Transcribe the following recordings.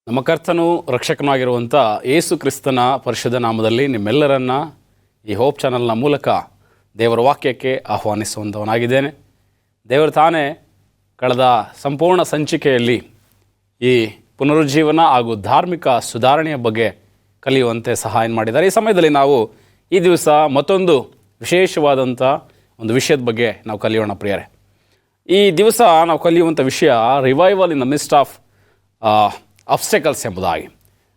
ನಮ್ಮ ಕರ್ತನೂ ರಕ್ಷಕನಾಗಿರುವಂಥ ಯೇಸು ಕ್ರಿಸ್ತನ ಪರಿಶುದ್ಧ ನಾಮದಲ್ಲಿ ನಿಮ್ಮೆಲ್ಲರನ್ನ ಈ ಹೋಪ್ ಚಾನಲ್ನ ಮೂಲಕ ದೇವರ ವಾಕ್ಯಕ್ಕೆ ಆಹ್ವಾನಿಸುವಂಥವನಾಗಿದ್ದೇನೆ. ದೇವರು ತಾನೇ ಕಳೆದ ಸಂಪೂರ್ಣ ಸಂಚಿಕೆಯಲ್ಲಿ ಈ ಪುನರುಜ್ಜೀವನ ಹಾಗೂ ಧಾರ್ಮಿಕ ಸುಧಾರಣೆಯ ಬಗ್ಗೆ ಕಲಿಯುವಂತೆ ಸಹಾಯ ಮಾಡಿದ್ದಾರೆ. ಈ ಸಮಯದಲ್ಲಿ ನಾವು ಈ ದಿವಸ ಮತ್ತೊಂದು ವಿಶೇಷವಾದಂಥ ಒಂದು ವಿಷಯದ ಬಗ್ಗೆ ನಾವು ಕಲಿಯೋಣ ಪ್ರಿಯರೇ. ಈ ದಿವಸ ನಾವು ಕಲಿಯುವಂಥ ವಿಷಯ revival in the midst of obstacles ಎಂಬುದಾಗಿ.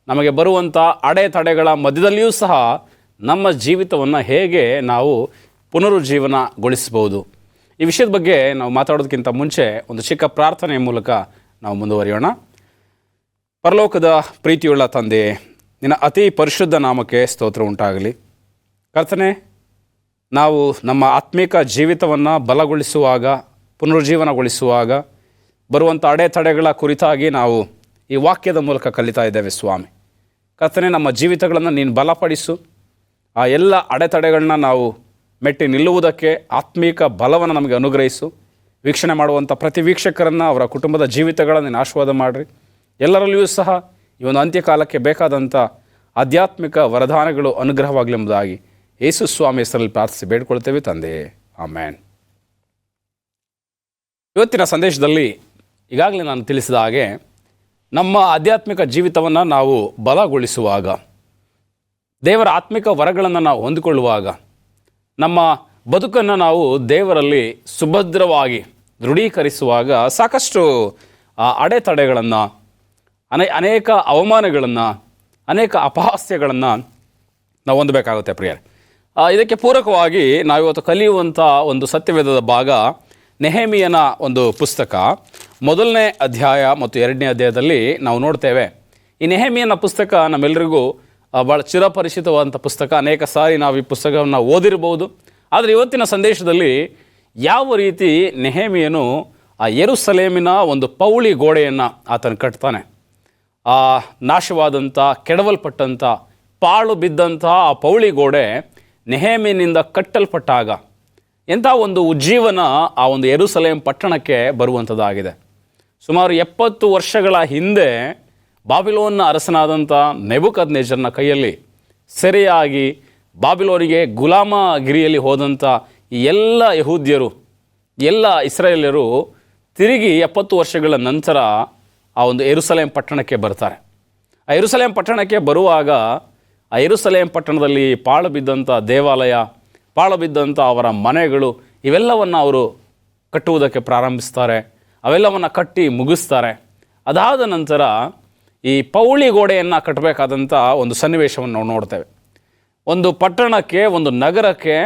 ನಮಗೆ ಬರುವಂಥ ಅಡೆತಡೆಗಳ ಮಧ್ಯದಲ್ಲಿಯೂ ಸಹ ನಮ್ಮ ಜೀವಿತವನ್ನು ಹೇಗೆ ನಾವು ಪುನರುಜ್ಜೀವನಗೊಳಿಸಬಹುದು, ಈ ವಿಷಯದ ಬಗ್ಗೆ ನಾವು ಮಾತಾಡೋದಕ್ಕಿಂತ ಮುಂಚೆ ಒಂದು ಚಿಕ್ಕ ಪ್ರಾರ್ಥನೆಯ ಮೂಲಕ ನಾವು ಮುಂದುವರಿಯೋಣ. ಪರಲೋಕದ ಪ್ರೀತಿಯುಳ್ಳ ತಂದೆ, ನಿನ್ನ ಅತಿ ಪರಿಶುದ್ಧ ನಾಮಕ್ಕೆ ಸ್ತೋತ್ರ ಉಂಟಾಗಲಿ. ಕರ್ತನೆ, ನಾವು ನಮ್ಮ ಆತ್ಮಿಕ ಜೀವಿತವನ್ನು ಬಲಗೊಳಿಸುವಾಗ, ಪುನರುಜ್ಜೀವನಗೊಳಿಸುವಾಗ ಬರುವಂಥ ಅಡೆತಡೆಗಳ ಕುರಿತಾಗಿ ನಾವು ಈ ವಾಕ್ಯದ ಮೂಲಕ ಕಲಿತಾ ಇದ್ದೇವೆ ಸ್ವಾಮಿ. ಕರ್ತನೆ, ನಮ್ಮ ಜೀವಿತಗಳನ್ನು ನೀನು ಬಲಪಡಿಸು. ಆ ಎಲ್ಲ ಅಡೆತಡೆಗಳನ್ನ ನಾವು ಮೆಟ್ಟಿ ನಿಲ್ಲುವುದಕ್ಕೆ ಆತ್ಮೀಕ ಬಲವನ್ನು ನಮಗೆ ಅನುಗ್ರಹಿಸು. ವೀಕ್ಷಣೆ ಮಾಡುವಂಥ ಪ್ರತಿ ವೀಕ್ಷಕರನ್ನು, ಅವರ ಕುಟುಂಬದ ಜೀವಿತಗಳನ್ನು ನೀನು ಆಶೀರ್ವಾದ ಮಾಡಿರಿ. ಎಲ್ಲರಲ್ಲಿಯೂ ಸಹ ಈ ಒಂದು ಅಂತ್ಯಕಾಲಕ್ಕೆ ಬೇಕಾದಂಥ ಆಧ್ಯಾತ್ಮಿಕ ವರದಾನಗಳು ಅನುಗ್ರಹವಾಗಲೆಂಬುದಾಗಿ ಯೇಸು ಸ್ವಾಮಿ ಹೆಸರಲ್ಲಿ ಪ್ರಾರ್ಥಿಸಿ ಬೇಡ್ಕೊಳ್ತೇವೆ ತಂದೆ, ಆಮೇನ್. ಇವತ್ತಿನ ಸಂದೇಶದಲ್ಲಿ ಈಗಾಗಲೇ ನಾನು ತಿಳಿಸಿದ ಹಾಗೆ ನಮ್ಮ ಆಧ್ಯಾತ್ಮಿಕ ಜೀವಿತವನ್ನು ನಾವು ಬಲಗೊಳಿಸುವಾಗ, ದೇವರ ಆತ್ಮಿಕ ವರಗಳನ್ನು ನಾವು ಹೊಂದಿಕೊಳ್ಳುವಾಗ, ನಮ್ಮ ಬದುಕನ್ನು ನಾವು ದೇವರಲ್ಲಿ ಸುಭದ್ರವಾಗಿ ದೃಢೀಕರಿಸುವಾಗ ಸಾಕಷ್ಟು ಅಡೆತಡೆಗಳನ್ನು, ಅನೇಕ ಅವಮಾನಗಳನ್ನು, ಅನೇಕ ಅಪಹಾಸ್ಯಗಳನ್ನು ನಾವು ಹೊಂದಬೇಕಾಗುತ್ತೆ ಪ್ರಿಯರೇ. ಇದಕ್ಕೆ ಪೂರಕವಾಗಿ ನಾವಿವತ್ತು ಕಲಿಯುವಂಥ ಒಂದು ಸತ್ಯವೇದದ ಭಾಗ ನೆಹೆಮೀಯನ ಒಂದು ಪುಸ್ತಕ 1ನೇ ಅಧ್ಯಾಯ ಮತ್ತು 2ನೇ ಅಧ್ಯಾಯದಲ್ಲಿ ನಾವು ನೋಡ್ತೇವೆ. ಈ ನೆಹೆಮೀಯನ ಪುಸ್ತಕ ನಮ್ಮೆಲ್ಲರಿಗೂ ಭಾಳ ಚಿರಪರಿಚಿತವಾದಂಥ ಪುಸ್ತಕ. ಅನೇಕ ಸಾರಿ ನಾವು ಈ ಪುಸ್ತಕವನ್ನು ಓದಿರ್ಬೋದು. ಆದರೆ ಇವತ್ತಿನ ಸಂದೇಶದಲ್ಲಿ ಯಾವ ರೀತಿ ನೆಹೆಮೀಯನು ಆ ಯೆರೂಸಲೇಮಿನ ಒಂದು ಪೌಳಿ ಗೋಡೆಯನ್ನು ಆತನು ಕಟ್ತಾನೆ, ಆ ನಾಶವಾದಂಥ, ಕೆಡವಲ್ಪಟ್ಟಂಥ, ಪಾಳು ಬಿದ್ದಂಥ ಆ ಪೌಳಿ ಗೋಡೆ ನೆಹೆಮೀಯನಿಂದ ಕಟ್ಟಲ್ಪಟ್ಟಾಗ ಎಂಥ ಒಂದು ಉಜ್ಜೀವನ ಆ ಒಂದು ಯೆರೂಸಲೇಮ್ ಪಟ್ಟಣಕ್ಕೆ ಬರುವಂಥದ್ದಾಗಿದೆ. ಸುಮಾರು 70 ವರ್ಷಗಳ ಹಿಂದೆ ಬಾಬಿಲೋನ್ನ ಅರಸನಾದಂಥ ನೆಬೂಕದ್ನೆಚ್ಚರನ ಕೈಯಲ್ಲಿ ಸೆರೆಯಾಗಿ ಬಾಬಿಲೋನಿಗೆ ಗುಲಾಮಗಿರಿಯಲ್ಲಿ ಹೋದಂಥ ಈ ಎಲ್ಲ ಯಹೂದ್ಯರು, ಎಲ್ಲ ಇಸ್ರಾಯೇಲ್ಯರು ತಿರುಗಿ 70 ವರ್ಷಗಳ ನಂತರ ಆ ಒಂದು ಯೆರೂಸಲೇಮ್ ಪಟ್ಟಣಕ್ಕೆ ಬರ್ತಾರೆ. ಆ ಯೆರೂಸಲೇಮ್ ಪಟ್ಟಣಕ್ಕೆ ಬರುವಾಗ ಆ ಯೆರೂಸಲೇಮ್ ಪಟ್ಟಣದಲ್ಲಿ ಪಾಳು ಬಿದ್ದಂಥ ದೇವಾಲಯ, ಪಾಳು ಬಿದ್ದಂಥ ಅವರ ಮನೆಗಳು, ಇವೆಲ್ಲವನ್ನು ಅವರು ಕಟ್ಟುವುದಕ್ಕೆ ಪ್ರಾರಂಭಿಸ್ತಾರೆ. ಅವೆಲ್ಲವನ್ನು ಕಟ್ಟಿ ಮುಗಿಸ್ತಾರೆ. ಅದಾದ ನಂತರ ಈ ಪೌಳಿ ಗೋಡೆಯನ್ನು ಕಟ್ಟಬೇಕಾದಂಥ ಒಂದು ಸನ್ನಿವೇಶವನ್ನು ನಾವು ನೋಡ್ತೇವೆ. ಒಂದು ಪಟ್ಟಣಕ್ಕೆ, ಒಂದು ನಗರಕ್ಕೆ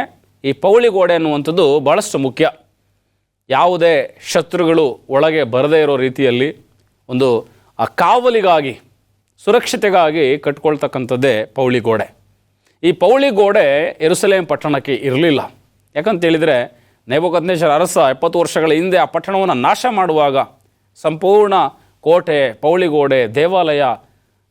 ಈ ಪೌಳಿ ಗೋಡೆ ಅನ್ನುವಂಥದ್ದು ಭಾಳಷ್ಟು ಮುಖ್ಯ. ಯಾವುದೇ ಶತ್ರುಗಳು ಒಳಗೆ ಬರದೇ ಇರೋ ರೀತಿಯಲ್ಲಿ ಒಂದು ಆ ಕಾವಲಿಗಾಗಿ, ಸುರಕ್ಷತೆಗಾಗಿ ಕಟ್ಕೊಳ್ತಕ್ಕಂಥದ್ದೇ ಪೌಳಿ ಗೋಡೆ. ಈ ಪೌಳಿ ಗೋಡೆ ಯೆರೂಸಲೇಮ್ ಪಟ್ಟಣಕ್ಕೆ ಇರಲಿಲ್ಲ. ಯಾಕಂತೇಳಿದರೆ ನೆಬೂಕದ್ನೆಚ್ಚರ ಅರಸ 70 ವರ್ಷಗಳ ಹಿಂದೆ ಆ ಪಟ್ಟಣವನ್ನು ನಾಶ ಮಾಡುವಾಗ ಸಂಪೂರ್ಣ ಕೋಟೆ, ಪೌಳಿ ಗೋಡೆ, ದೇವಾಲಯ,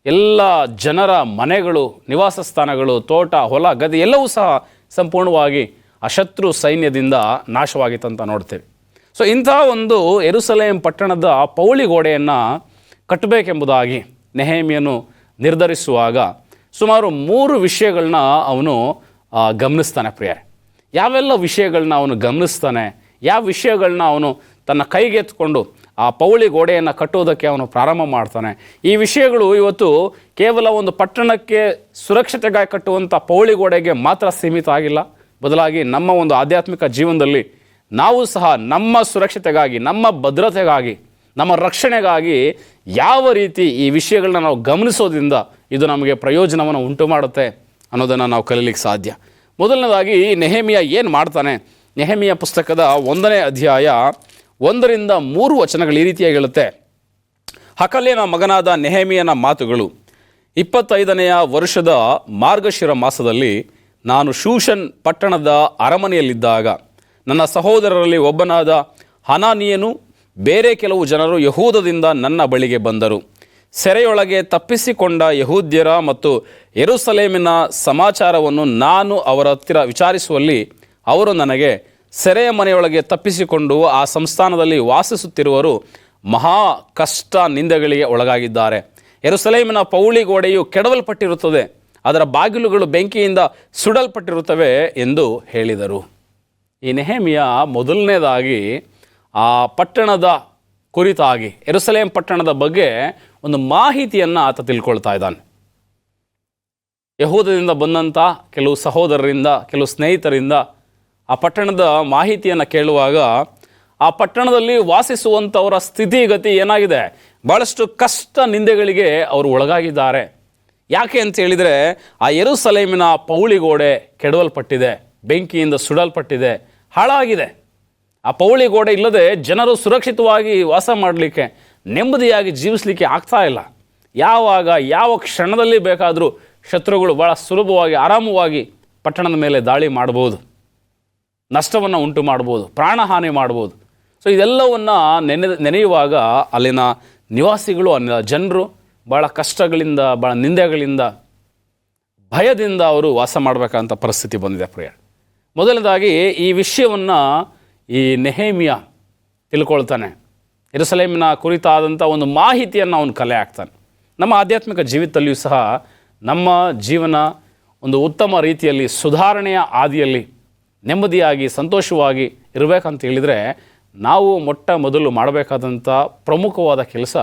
ಎಲ್ಲ ಜನರ ಮನೆಗಳು, ನಿವಾಸ ಸ್ಥಾನಗಳು, ತೋಟ, ಹೊಲ, ಗದ್ದೆ ಎಲ್ಲವೂ ಸಹ ಸಂಪೂರ್ಣವಾಗಿ ಆ ಶತ್ರು ಸೈನ್ಯದಿಂದ ನಾಶವಾಗಿತ್ತಂತ ನೋಡ್ತೇವೆ. ಸೊ ಇಂಥ ಒಂದು ಯೆರೂಸಲೇಮ್ ಪಟ್ಟಣದ ಪೌಳಿ ಗೋಡೆಯನ್ನು ಕಟ್ಟಬೇಕೆಂಬುದಾಗಿ ನೆಹೆಮೀಯನು ನಿರ್ಧರಿಸುವಾಗ ಸುಮಾರು 3 ವಿಷಯಗಳನ್ನ ಅವನು ಗಮನಿಸ್ತಾನೆ ಪ್ರಿಯರೇ. ಯಾವೆಲ್ಲ ವಿಷಯಗಳನ್ನ ಅವನು ಗಮನಿಸ್ತಾನೆ, ಯಾವ ವಿಷಯಗಳನ್ನ ಅವನು ತನ್ನ ಕೈಗೆತ್ಕೊಂಡು ಆ ಪೌಳಿ ಗೋಡೆಯನ್ನು ಕಟ್ಟುವುದಕ್ಕೆ ಅವನು ಪ್ರಾರಂಭ ಮಾಡ್ತಾನೆ, ಈ ವಿಷಯಗಳು ಇವತ್ತು ಕೇವಲ ಒಂದು ಪಟ್ಟಣಕ್ಕೆ ಸುರಕ್ಷತೆಗಾಗಿ ಕಟ್ಟುವಂಥ ಪೌಳಿ ಗೋಡೆಗೆ ಮಾತ್ರ ಸೀಮಿತ ಆಗಿಲ್ಲ. ಬದಲಾಗಿ ನಮ್ಮ ಒಂದು ಆಧ್ಯಾತ್ಮಿಕ ಜೀವನದಲ್ಲಿ ನಾವು ಸಹ ನಮ್ಮ ಸುರಕ್ಷತೆಗಾಗಿ, ನಮ್ಮ ಭದ್ರತೆಗಾಗಿ, ನಮ್ಮ ರಕ್ಷಣೆಗಾಗಿ ಯಾವ ರೀತಿ ಈ ವಿಷಯಗಳನ್ನ ನಾವು ಗಮನಿಸೋದ್ರಿಂದ ಇದು ನಮಗೆ ಪ್ರಯೋಜನವನ್ನು ಉಂಟು ಮಾಡುತ್ತೆ ಅನ್ನೋದನ್ನು ನಾವು ಕಲೀಲಿಕ್ಕೆ ಸಾಧ್ಯ. ಮೊದಲನೇದಾಗಿ ನೆಹೆಮೀಯ ಏನು ಮಾಡ್ತಾನೆ? ನೆಹೆಮೀಯ ಪುಸ್ತಕದ 1ನೇ ಅಧ್ಯಾಯ 1ರಿಂದ 3 ವಚನಗಳು ಈ ರೀತಿಯಾಗಿ ಹೇಳುತ್ತೆ. ಹಕಲ್ಯನ ಮಗನಾದ ನೆಹೆಮೀಯನ ಮಾತುಗಳು. 25ನೆಯ ವರ್ಷದ ಮಾರ್ಗಶಿರ ಮಾಸದಲ್ಲಿ ನಾನು ಶೂಷನ್ ಪಟ್ಟಣದ ಅರಮನೆಯಲ್ಲಿದ್ದಾಗ ನನ್ನ ಸಹೋದರರಲ್ಲಿ ಒಬ್ಬನಾದ ಹನಾನಿಯನು ಬೇರೆ ಕೆಲವು ಜನರು ಯಹೂದದಿಂದ ನನ್ನ ಬಳಿಗೆ ಬಂದರು. ಸೆರೆಯೊಳಗೆ ತಪ್ಪಿಸಿಕೊಂಡ ಯಹೂದ್ಯರ ಮತ್ತು ಯೆರೂಸಲೇಮಿನ ಸಮಾಚಾರವನ್ನು ನಾನು ಅವರ ಹತ್ತಿರ ವಿಚಾರಿಸುವಲ್ಲಿ ಅವರು ನನಗೆ, ಸೆರೆಯ ಮನೆಯೊಳಗೆ ತಪ್ಪಿಸಿಕೊಂಡು ಆ ಸಂಸ್ಥಾನದಲ್ಲಿ ವಾಸಿಸುತ್ತಿರುವರು ಮಹಾ ಕಷ್ಟ ನಿಂದೆಗಳಿಗೆ ಒಳಗಾಗಿದ್ದಾರೆ. ಯೆರೂಸಲೇಮಿನ ಪೌಳಿ ಗೋಡೆಯು ಕೆಡವಲ್ಪಟ್ಟಿರುತ್ತದೆ, ಅದರ ಬಾಗಿಲುಗಳು ಬೆಂಕಿಯಿಂದ ಸುಡಲ್ಪಟ್ಟಿರುತ್ತವೆ ಎಂದು ಹೇಳಿದರು. ಈ ನೆಹೆಮಿಯ ಮೊದಲನೇದಾಗಿ ಆ ಪಟ್ಟಣದ ಕುರಿತಾಗಿ, ಯೆರೂಸಲೇಮ್ ಪಟ್ಟಣದ ಬಗ್ಗೆ ಒಂದು ಮಾಹಿತಿಯನ್ನು ಆತ ತಿಳ್ಕೊಳ್ತಾ ಇದ್ದಾನೆ. ಯಹೂದದಿಂದ ಬಂದಂಥ ಕೆಲವು ಸಹೋದರರಿಂದ, ಕೆಲವು ಸ್ನೇಹಿತರಿಂದ ಆ ಪಟ್ಟಣದ ಮಾಹಿತಿಯನ್ನು ಕೇಳುವಾಗ ಆ ಪಟ್ಟಣದಲ್ಲಿ ವಾಸಿಸುವಂಥವರ ಸ್ಥಿತಿಗತಿ ಏನಾಗಿದೆ, ಭಾಳಷ್ಟು ಕಷ್ಟ ನಿಂದೆಗಳಿಗೆ ಅವರು ಒಳಗಾಗಿದ್ದಾರೆ. ಯಾಕೆ ಅಂತ ಹೇಳಿದರೆ, ಆ ಯೆರೂಸಲೇಮಿನ ಪೌಳಿಗೋಡೆ ಕೆಡವಲ್ಪಟ್ಟಿದೆ, ಬೆಂಕಿಯಿಂದ ಸುಡಲ್ಪಟ್ಟಿದೆ, ಹಾಳಾಗಿದೆ. ಆ ಪೌಳಿಗೋಡೆ ಇಲ್ಲದೆ ಜನರು ಸುರಕ್ಷಿತವಾಗಿ ವಾಸ ಮಾಡಲಿಕ್ಕೆ, ನೆಮ್ಮದಿಯಾಗಿ ಜೀವಿಸಲಿಕ್ಕೆ ಆಗ್ತಾ ಇಲ್ಲ. ಯಾವಾಗ ಯಾವ ಕ್ಷಣದಲ್ಲಿ ಬೇಕಾದರೂ ಶತ್ರುಗಳು ಭಾಳ ಸುಲಭವಾಗಿ ಆರಾಮವಾಗಿ ಪಟ್ಟಣದ ಮೇಲೆ ದಾಳಿ ಮಾಡ್ಬೋದು, ನಷ್ಟವನ್ನು ಉಂಟು ಮಾಡ್ಬೋದು, ಪ್ರಾಣಹಾನಿ ಮಾಡ್ಬೋದು. ಸೊ ಇದೆಲ್ಲವನ್ನು ನೆನೆಯುವಾಗ ಅಲ್ಲಿನ ನಿವಾಸಿಗಳು, ಅಲ್ಲಿನ ಜನರು ಭಾಳ ಕಷ್ಟಗಳಿಂದ, ಭಾಳ ನಿಂದೆಗಳಿಂದ, ಭಯದಿಂದ ಅವರು ವಾಸ ಮಾಡಬೇಕಂತ ಪರಿಸ್ಥಿತಿ ಬಂದಿದೆ ಪ್ರಿಯ. ಮೊದಲನೇದಾಗಿ ಈ ವಿಷಯವನ್ನು ಈ ನೆಹೆಮಿಯ ತಿಳ್ಕೊಳ್ತಾನೆ. ಯೆರೂಸಲೇಮಿನ ಕುರಿತಾದಂಥ ಒಂದು ಮಾಹಿತಿಯನ್ನು ಅವನು ಕಲೆ ಹಾಕ್ತಾನೆ. ನಮ್ಮ ಆಧ್ಯಾತ್ಮಿಕ ಜೀವಿತದಲ್ಲಿಯೂ ಸಹ ನಮ್ಮ ಜೀವನ ಒಂದು ಉತ್ತಮ ರೀತಿಯಲ್ಲಿ, ಸುಧಾರಣೆಯ ಹಾದಿಯಲ್ಲಿ ನೆಮ್ಮದಿಯಾಗಿ ಸಂತೋಷವಾಗಿ ಇರಬೇಕಂತ ಹೇಳಿದರೆ, ನಾವು ಮೊಟ್ಟ ಮೊದಲು ಮಾಡಬೇಕಾದಂಥ ಪ್ರಮುಖವಾದ ಕೆಲಸ,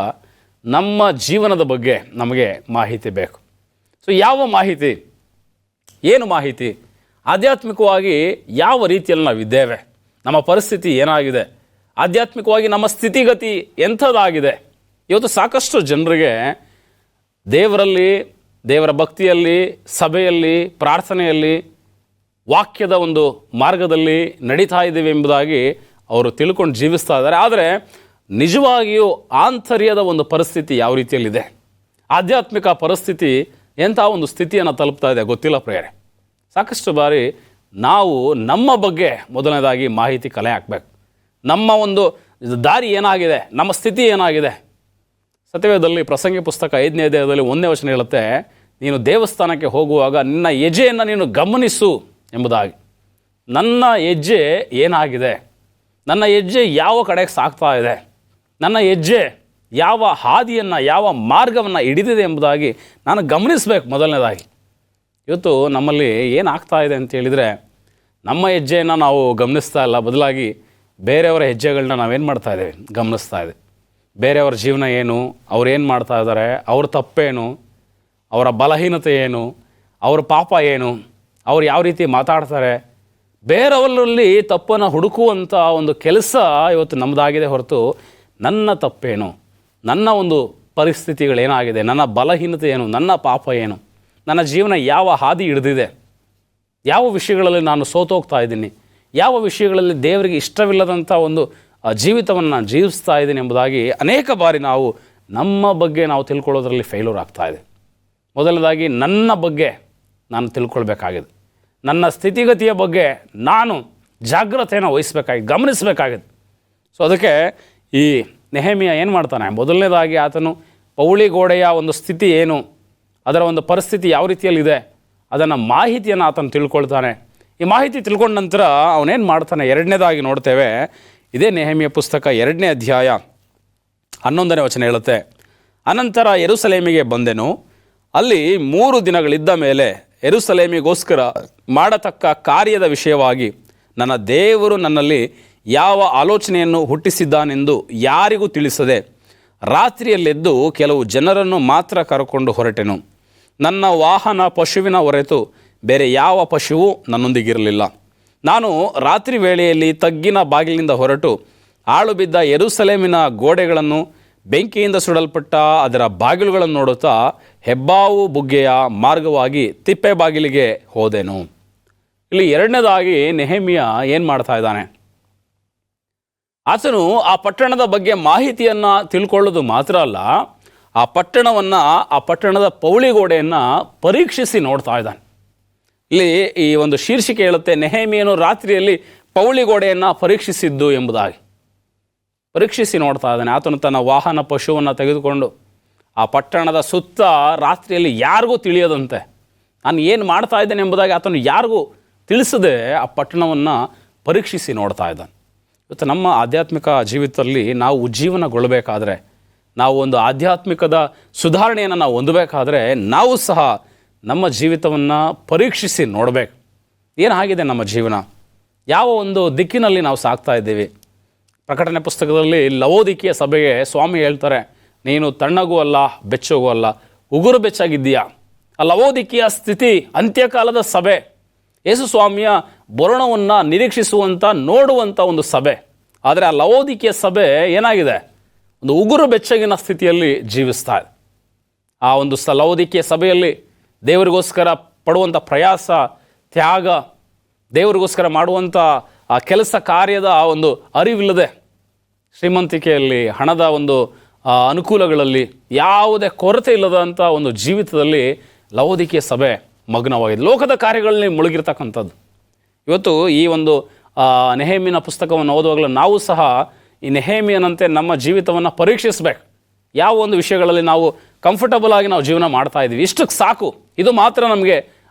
ನಮ್ಮ ಜೀವನದ ಬಗ್ಗೆ ನಮಗೆ ಮಾಹಿತಿ ಬೇಕು. ಸೊ ಯಾವ ಮಾಹಿತಿ, ಏನು ಮಾಹಿತಿ, ಆಧ್ಯಾತ್ಮಿಕವಾಗಿ ಯಾವ ರೀತಿಯಲ್ಲಿ ನಾವಿದ್ದೇವೆ, ನಮ್ಮ ಪರಿಸ್ಥಿತಿ ಏನಾಗಿದೆ, ಆಧ್ಯಾತ್ಮಿಕವಾಗಿ ನಮ್ಮ ಸ್ಥಿತಿಗತಿ ಎಂಥದ್ದಾಗಿದೆ. ಇವತ್ತು ಸಾಕಷ್ಟು ಜನರಿಗೆ ದೇವರಲ್ಲಿ, ದೇವರ ಭಕ್ತಿಯಲ್ಲಿ, ಸಭೆಯಲ್ಲಿ, ಪ್ರಾರ್ಥನೆಯಲ್ಲಿ, ವಾಕ್ಯದ ಒಂದು ಮಾರ್ಗದಲ್ಲಿ ನಡೀತಾ ಇದ್ದೀವಿ ಎಂಬುದಾಗಿ ಅವರು ತಿಳ್ಕೊಂಡು ಜೀವಿಸ್ತಾ ಇದ್ದಾರೆ. ಆದರೆ ನಿಜವಾಗಿಯೂ ಆಂತರ್ಯದ ಒಂದು ಪರಿಸ್ಥಿತಿ ಯಾವ ರೀತಿಯಲ್ಲಿದೆ, ಆಧ್ಯಾತ್ಮಿಕ ಪರಿಸ್ಥಿತಿ ಎಂಥ ಒಂದು ಸ್ಥಿತಿಯನ್ನು ತಲುಪ್ತಾ ಇದೆ ಗೊತ್ತಿಲ್ಲ ಪ್ರಿಯರೇ. ಸಾಕಷ್ಟು ಬಾರಿ ನಾವು ನಮ್ಮ ಬಗ್ಗೆ ಮೊದಲನೇದಾಗಿ ಮಾಹಿತಿ ಕಲೆ ಹಾಕಬೇಕು. ನಮ್ಮ ಒಂದು ದಾರಿ ಏನಾಗಿದೆ, ನಮ್ಮ ಸ್ಥಿತಿ ಏನಾಗಿದೆ. ಸತ್ಯವೇದದಲ್ಲಿ ಪ್ರಸಂಗಿ ಪುಸ್ತಕ 5ನೇ ಅಧ್ಯಾಯದಲ್ಲಿ 1ನೇ ವಚನ ಹೇಳುತ್ತೆ, ನೀನು ದೇವಸ್ಥಾನಕ್ಕೆ ಹೋಗುವಾಗ ನಿನ್ನ ಹೆಜ್ಜೆಯನ್ನು ನೀನು ಗಮನಿಸು ಎಂಬುದಾಗಿ. ನನ್ನ ಹೆಜ್ಜೆ ಏನಾಗಿದೆ, ನನ್ನ ಹೆಜ್ಜೆ ಯಾವ ಕಡೆಗೆ ಸಾಗ್ತಾ ಇದೆ, ನನ್ನ ಹೆಜ್ಜೆ ಯಾವ ಹಾದಿಯನ್ನು, ಯಾವ ಮಾರ್ಗವನ್ನು ಹಿಡಿದಿದೆ ಎಂಬುದಾಗಿ ನಾನು ಗಮನಿಸಬೇಕು ಮೊದಲನೇದಾಗಿ. ಇವತ್ತು ನಮ್ಮಲ್ಲಿ ಏನಾಗ್ತಾ ಇದೆ ಅಂತ ಹೇಳಿದರೆ, ನಮ್ಮ ಹೆಜ್ಜೆಯನ್ನು ನಾವು ಗಮನಿಸ್ತಾ ಇಲ್ಲ, ಬದಲಾಗಿ ಬೇರೆಯವರ ಹೆಜ್ಜೆಗಳನ್ನ ನಾವೇನು ಮಾಡ್ತಾ ಇದ್ದೇವೆ, ಗಮನಿಸ್ತಾ ಇದ್ದೇವೆ. ಬೇರೆಯವರ ಜೀವನ ಏನು, ಅವ್ರೇನು ಮಾಡ್ತಾ ಇದ್ದಾರೆ, ಅವ್ರ ತಪ್ಪೇನು, ಅವರ ಬಲಹೀನತೆ ಏನು, ಅವ್ರ ಪಾಪ ಏನು, ಅವ್ರು ಯಾವ ರೀತಿ ಮಾತಾಡ್ತಾರೆ, ಬೇರೆಯವರಲ್ಲಿ ತಪ್ಪನ್ನು ಹುಡುಕುವಂಥ ಒಂದು ಕೆಲಸ ಇವತ್ತು ನಮ್ಮದಾಗಿದೆ ಹೊರತು ನನ್ನ ತಪ್ಪೇನು, ನನ್ನ ಒಂದು ಪರಿಸ್ಥಿತಿಗಳೇನಾಗಿದೆ, ನನ್ನ ಬಲಹೀನತೆ ಏನು, ನನ್ನ ಪಾಪ ಏನು, ನನ್ನ ಜೀವನ ಯಾವ ಹಾದಿ ಹಿಡಿದಿದೆ, ಯಾವ ವಿಷಯಗಳಲ್ಲಿ ನಾನು ಸೋತೋಗ್ತಾ ಇದ್ದೀನಿ, ಯಾವ ವಿಷಯಗಳಲ್ಲಿ ದೇವರಿಗೆ ಇಷ್ಟವಿಲ್ಲದಂಥ ಒಂದು ಜೀವಿತವನ್ನು ನಾನು ಜೀವಿಸ್ತಾ ಇದ್ದೀನಿ ಎಂಬುದಾಗಿ ಅನೇಕ ಬಾರಿ ನಾವು ನಮ್ಮ ಬಗ್ಗೆ ನಾವು ತಿಳ್ಕೊಳ್ಳೋದ್ರಲ್ಲಿ ಫೇಲ್ಯೂರ್ ಆಗ್ತಾ ಇದೆ. ಮೊದಲದಾಗಿ ನನ್ನ ಬಗ್ಗೆ ನಾನು ತಿಳ್ಕೊಳ್ಬೇಕಾಗಿದೆ, ನನ್ನ ಸ್ಥಿತಿಗತಿಯ ಬಗ್ಗೆ ನಾನು ಜಾಗ್ರತೆಯನ್ನು ವಹಿಸಬೇಕಾಗಿ, ಗಮನಿಸಬೇಕಾಗಿದೆ. ಸೊ ಅದಕ್ಕೆ ಈ ನೆಹೆಮಿಯ ಏನು ಮಾಡ್ತಾನೆ, ಮೊದಲನೇದಾಗಿ ಆತನು ಪೌಳಿ ಗೋಡೆಯ ಒಂದು ಸ್ಥಿತಿ ಏನು, ಅದರ ಒಂದು ಪರಿಸ್ಥಿತಿ ಯಾವ ರೀತಿಯಲ್ಲಿದೆ, ಅದನ್ನು ಮಾಹಿತಿಯನ್ನು ಆತನು ತಿಳ್ಕೊಳ್ತಾನೆ. ಈ ಮಾಹಿತಿ ತಿಳ್ಕೊಂಡ ನಂತರ ಅವನೇನು ಮಾಡ್ತಾನೆ, ಎರಡನೇದಾಗಿ ನೋಡ್ತೇವೆ. ಇದೇ ನೆಹೆಮಿಯ ಪುಸ್ತಕ 2ನೇ ಅಧ್ಯಾಯ 11ನೇ ವಚನ ಹೇಳುತ್ತೆ, ಅನಂತರ ಯೆರೂಸಲೇಮಿಗೆ ಬಂದೆನು, ಅಲ್ಲಿ 3 ದಿನಗಳಿದ್ದ ಮೇಲೆ ಯೆರೂಸಲೇಮಿಗೋಸ್ಕರ ಮಾಡತಕ್ಕ ಕಾರ್ಯದ ವಿಷಯವಾಗಿ ನನ್ನ ದೇವರು ನನ್ನಲ್ಲಿ ಯಾವ ಆಲೋಚನೆಯನ್ನು ಹುಟ್ಟಿಸಿದ್ದಾನೆಂದು ಯಾರಿಗೂ ತಿಳಿಸದೆ ರಾತ್ರಿಯಲ್ಲೆದ್ದು ಕೆಲವು ಜನರನ್ನು ಮಾತ್ರ ಕರಕೊಂಡು ಹೊರಟೆನು. ನನ್ನ ವಾಹನ ಪಶುವಿನ ಹೊರತು ಬೇರೆ ಯಾವ ಪಶುವೂ ನನ್ನೊಂದಿಗಿರಲಿಲ್ಲ. ನಾನು ರಾತ್ರಿ ವೇಳೆಯಲ್ಲಿ ತಗ್ಗಿನ ಬಾಗಿಲಿನಿಂದ ಹೊರಟು ಆಳು ಬಿದ್ದ ಯೆರೂಸಲೇಮಿನ ಗೋಡೆಗಳನ್ನು, ಬೆಂಕಿಯಿಂದ ಸುಡಲ್ಪಟ್ಟ ಅದರ ಬಾಗಿಲುಗಳನ್ನು ನೋಡುತ್ತಾ ಹೆಬ್ಬಾವು ಬುಗ್ಗೆಯ ಮಾರ್ಗವಾಗಿ ತಿಪ್ಪೆ ಬಾಗಿಲಿಗೆ ಹೋದೆನು. ಇಲ್ಲಿ ಎರಡನೇದಾಗಿ ನೆಹೆಮಿಯ ಏನು ಮಾಡ್ತಾ ಇದ್ದಾನೆ, ಆತನು ಆ ಪಟ್ಟಣದ ಬಗ್ಗೆ ಮಾಹಿತಿಯನ್ನು ತಿಳ್ಕೊಳ್ಳೋದು ಮಾತ್ರ ಅಲ್ಲ, ಆ ಪಟ್ಟಣವನ್ನು, ಆ ಪಟ್ಟಣದ ಪೌಳಿಗೋಡೆಯನ್ನು ಪರೀಕ್ಷಿಸಿ ನೋಡ್ತಾ ಇದ್ದಾನೆ. ಇಲ್ಲಿ ಈ ಒಂದು ಶೀರ್ಷಿಕೆ ಹೇಳುತ್ತೆ, ನೆಹೆಮಿಯನು ರಾತ್ರಿಯಲ್ಲಿ ಪೌಳಿಗೋಡೆಯನ್ನು ಪರೀಕ್ಷಿಸಿದ್ದು ಎಂಬುದಾಗಿ. ಪರೀಕ್ಷಿಸಿ ನೋಡ್ತಾ ಇದ್ದಾನೆ. ಆತನು ತನ್ನ ವಾಹನ ಪಶುವನ್ನು ತೆಗೆದುಕೊಂಡು ಆ ಪಟ್ಟಣದ ಸುತ್ತ ರಾತ್ರಿಯಲ್ಲಿ ಯಾರಿಗೂ ತಿಳಿಯದಂತೆ ನಾನು ಏನು ಮಾಡ್ತಾ ಇದ್ದೇನೆ ಎಂಬುದಾಗಿ ಆತನು ಯಾರಿಗೂ ತಿಳಿಸದೆ ಆ ಪಟ್ಟಣವನ್ನು ಪರೀಕ್ಷಿಸಿ ನೋಡ್ತಾ ಇದ್ದಾನೆ. ಇವತ್ತು ನಮ್ಮ ಆಧ್ಯಾತ್ಮಿಕ ಜೀವಿತದಲ್ಲಿ ನಾವು ಉಜ್ಜೀವನಗೊಳ್ಳಬೇಕಾದ್ರೆ, ನಾವು ಒಂದು ಆಧ್ಯಾತ್ಮಿಕದ ಸುಧಾರಣೆಯನ್ನು ನಾವು ಹೊಂದಬೇಕಾದ್ರೆ ನಾವು ಸಹ ನಮ್ಮ ಜೀವಿತವನ್ನು ಪರೀಕ್ಷಿಸಿ ನೋಡಬೇಕು. ಏನಾಗಿದೆ ನಮ್ಮ ಜೀವನ, ಯಾವ ಒಂದು ದಿಕ್ಕಿನಲ್ಲಿ ನಾವು ಸಾಗ್ತಾ ಇದ್ದೀವಿ. ಪ್ರಕಟಣೆ ಪುಸ್ತಕದಲ್ಲಿ ಲವೋದಿಕೀಯ ಸಭೆಗೆ ಸ್ವಾಮಿ ಹೇಳ್ತಾರೆ, ನೀನು ತಣ್ಣಗೂ ಅಲ್ಲ ಬೆಚ್ಚಗೂ ಅಲ್ಲ, ಉಗುರು ಬೆಚ್ಚಾಗಿದ್ದೀಯಾ. ಆ ಲವೋದಿಕೀಯ ಸ್ಥಿತಿ ಅಂತ್ಯಕಾಲದ ಸಭೆ, ಯೇಸು ಸ್ವಾಮಿಯ ಬರುಣವನ್ನು ನಿರೀಕ್ಷಿಸುವಂಥ ನೋಡುವಂಥ ಒಂದು ಸಭೆ. ಆದರೆ ಆ ಲವೋದಿಕೀಯ ಸಭೆ ಏನಾಗಿದೆ, ಒಂದು ಉಗುರು ಬೆಚ್ಚಗಿನ ಸ್ಥಿತಿಯಲ್ಲಿ ಜೀವಿಸ್ತಾ ಇದೆ. ಆ ಒಂದು ಲವೋದಿಕೀಯ ಸಭೆಯಲ್ಲಿ ದೇವರಿಗೋಸ್ಕರ ಪಡುವಂಥ ಪ್ರಯಾಸ, ತ್ಯಾಗ, ದೇವರಿಗೋಸ್ಕರ ಮಾಡುವಂಥ ಆ ಕೆಲಸ ಕಾರ್ಯದ ಒಂದು ಅರಿವಿಲ್ಲದೆ, ಶ್ರೀಮಂತಿಕೆಯಲ್ಲಿ, ಹಣದ ಒಂದು ಅನುಕೂಲಗಳಲ್ಲಿ ಯಾವುದೇ ಕೊರತೆ ಇಲ್ಲದಂಥ ಒಂದು ಜೀವಿತದಲ್ಲಿ ಲವೋದಿಕೀಯ ಸಭೆ ಮಗ್ನವಾಗಿದೆ. ಲೋಕದ ಕಾರ್ಯಗಳಲ್ಲಿ ಮುಳುಗಿರ್ತಕ್ಕಂಥದ್ದು. ಇವತ್ತು ಈ ಒಂದು ನೆಹೆಮೀಯನ ಪುಸ್ತಕವನ್ನು ಓದುವಾಗಲೂ ನಾವು ಸಹ ಈ ನೆಹೆಮೀಯನಂತೆ ನಮ್ಮ ಜೀವಿತವನ್ನು ಪರೀಕ್ಷಿಸಬೇಕು. ಯಾವ ಒಂದು ವಿಷಯಗಳಲ್ಲಿ ನಾವು ಕಂಫರ್ಟಬಲ್ ಆಗಿ ನಾವು ಜೀವನ ಮಾಡ್ತಾ ಇದ್ದೀವಿ, ಇಷ್ಟಕ್ಕೆ ಸಾಕು, ಇದು ಮಾತ್ರ ನಮಗೆ